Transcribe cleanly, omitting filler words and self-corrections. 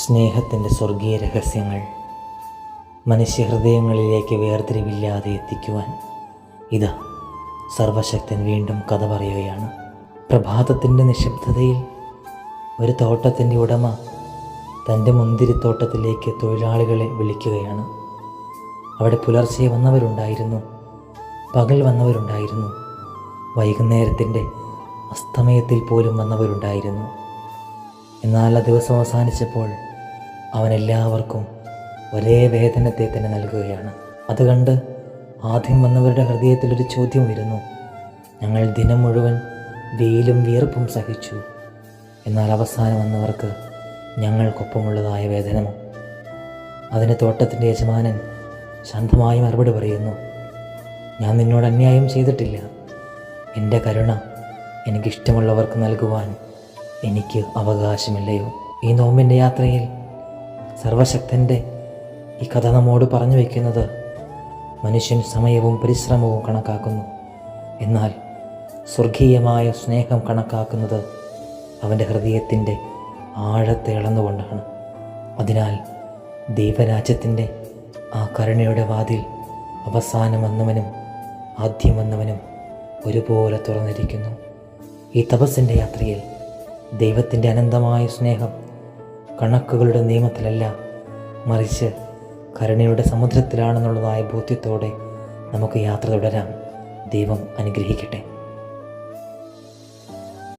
സ്നേഹത്തിൻ്റെ സ്വർഗീയ രഹസ്യങ്ങൾ മനുഷ്യഹൃദയങ്ങളിലേക്ക് വേർതിരിവില്ലാതെ എത്തിക്കുവാൻ ഇതാ സർവശക്തൻ വീണ്ടും കഥ പറയുകയാണ്. പ്രഭാതത്തിൻ്റെ നിശബ്ദതയിൽ ഒരു തോട്ടത്തിൻ്റെ ഉടമ തൻ്റെ മുന്തിരിത്തോട്ടത്തിലേക്ക് തൊഴിലാളികളെ വിളിക്കുകയാണ്. അവിടെ പുലർച്ചെ വന്നവരുണ്ടായിരുന്നു, പകൽ വന്നവരുണ്ടായിരുന്നു, വൈകുന്നേരത്തിൻ്റെ അസ്തമയത്തിൽ പോലും വന്നവരുണ്ടായിരുന്നു. എന്നാൽ ആ ദിവസം അവസാനിച്ചപ്പോൾ അവൻ എല്ലാവർക്കും ഒരേ വേതനത്തെ തന്നെ നൽകുകയാണ്. അത് കണ്ട് ആദ്യം വന്നവരുടെ ഹൃദയത്തിലൊരു ചോദ്യം വരുന്നു. ഞങ്ങൾ ദിനം മുഴുവൻ വെയിലും വിയർപ്പും സഹിച്ചു, എന്നാൽ അവസാനം വന്നവർക്ക് ഞങ്ങൾക്കൊപ്പമുള്ളതായ വേതനമോ? അതിന് തോട്ടത്തിൻ്റെ യജമാനൻ ശാന്തമായി മറുപടി പറയുന്നു, ഞാൻ നിന്നോട് അന്യായം ചെയ്തിട്ടില്ല. എൻ്റെ കരുണ എനിക്കിഷ്ടമുള്ളവർക്ക് നൽകുവാൻ എനിക്ക് അവകാശമില്ലയോ? ഈ നോമ്പിൻ്റെ യാത്രയിൽ സർവശക്തൻ്റെ ഈ കഥ നമ്മോട് പറഞ്ഞു വയ്ക്കുന്നത്, മനുഷ്യൻ സമയവും പരിശ്രമവും കണക്കാക്കുന്നു, എന്നാൽ സ്വർഗീയമായ സ്നേഹം കണക്കാക്കുന്നത് അവൻ്റെ ഹൃദയത്തിൻ്റെ ആഴത്തെ ഇളന്നുകൊണ്ടാണ്. അതിനാൽ ദൈവരാജ്യത്തിൻ്റെ ആ കരുണയുടെ വാതിൽ അവസാനം വന്നവനും ആദ്യം വന്നവനും ഒരുപോലെ തുറന്നിരിക്കുന്നു. ഈ തപസ്സിൻ്റെ യാത്രയിൽ ദൈവത്തിൻ്റെ അനന്തമായ സ്നേഹം കണക്കുകളുടെ നിയമത്തിലല്ല, മറിച്ച് കരുണയുടെ സമുദ്രത്തിലാണെന്നുള്ളതായ ബോധ്യത്തോടെ നമുക്ക് യാത്ര തുടരാം. ദൈവം അനുഗ്രഹിക്കട്ടെ.